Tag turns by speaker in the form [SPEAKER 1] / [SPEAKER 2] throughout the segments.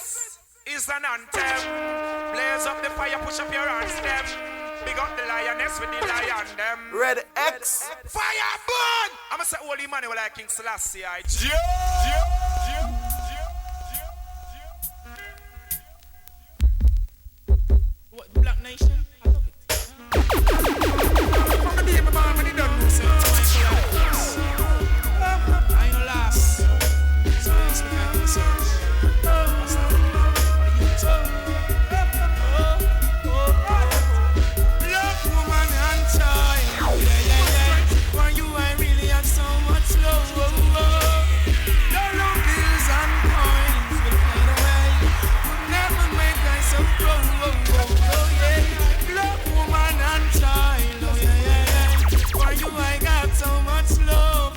[SPEAKER 1] This is an anthem. Blaze up the fire, push up your hands, them. Big up the lioness with the lion, them.
[SPEAKER 2] Red X.
[SPEAKER 1] Fire burn! I'ma say holy man like King Selassie.
[SPEAKER 3] What, Black Nation? I love it.
[SPEAKER 1] From the day my man when he done do so.
[SPEAKER 3] I know last. So yes, we can do research.
[SPEAKER 1] Love, woman and child. For you I really have so much love. No long bills and coins will fade away. Would never make I so proud. Love, woman and child. For you I got so much love.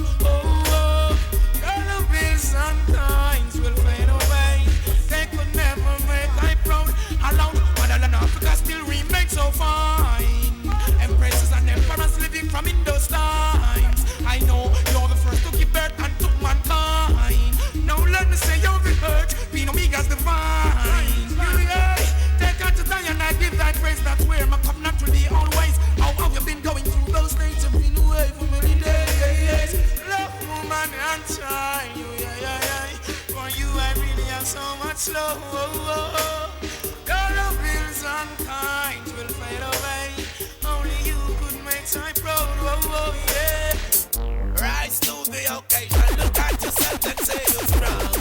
[SPEAKER 1] No long bills and coins will fade away. They could never make I proud. Alone, motherland Africa still remain so fine. Empresses and emperors living from in those times. I know you're the first to give birth and took mankind. Now let me say you're the hurt, being Omega's divine. Take out to die and I give thy praise. That's where my covenant will be always. How have you been going through those days? You've been away for many days. Love, woman and child. For you I really have so much love. All of bills and kind will fade away. Only you could make my proud.
[SPEAKER 4] Rise to the occasion. Look at yourself and say you're strong.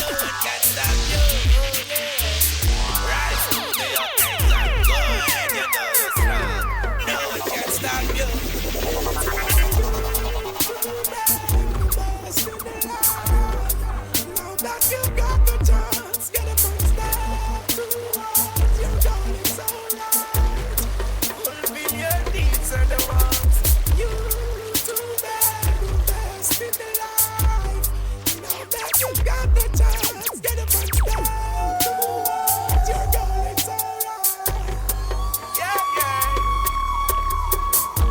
[SPEAKER 4] No one can stop you. Rise to the occasion. Go ahead, you know you're strong. No one can stop you.
[SPEAKER 1] Now that you got the chance, get a first step towards your goal. It's alright. Fulfill your needs and the wants. You to the best in the life. Now that you got the chance, get a first step towards your goal. It's alright.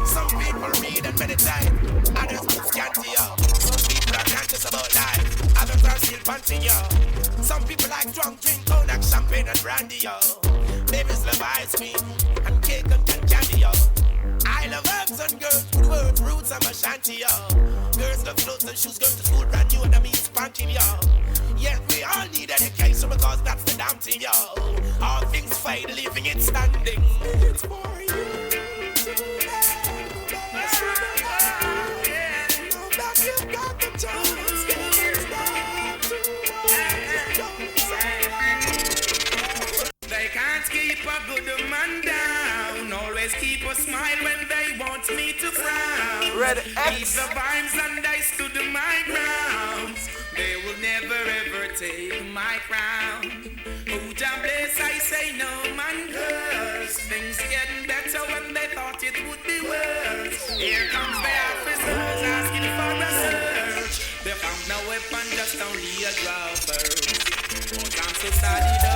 [SPEAKER 4] Some people read and meditate. Others move scanty, yo. Some people are conscious about life. Others are still panting, yo. Some people like drunk, drink, cognac, champagne and brandy, yo. Babies love ice cream and cake and candy, yo. I love herbs and girls, good words, roots and my shanty, yo. Girls love clothes and shoes, girls to school brand new and that means spanking, yo. Yeah, we all need education because that's the damn thing, yo. All things fade, leaving it standing.
[SPEAKER 1] It's for you to the best in the life. Now that you got the chance, get a first step towards your goal. It's alright. They can't keep a good man down. Always keep a smile when they want me to frown.
[SPEAKER 2] Red
[SPEAKER 1] Keep
[SPEAKER 2] X.
[SPEAKER 1] the vibes and I stood my ground. They will never ever take my crown. Oh, Jah bless, I say no man curse. Things getting better when they thought it would be worse. Here comes the officers asking for a search. They found no weapon, just only a dropper. But I'm so sorry.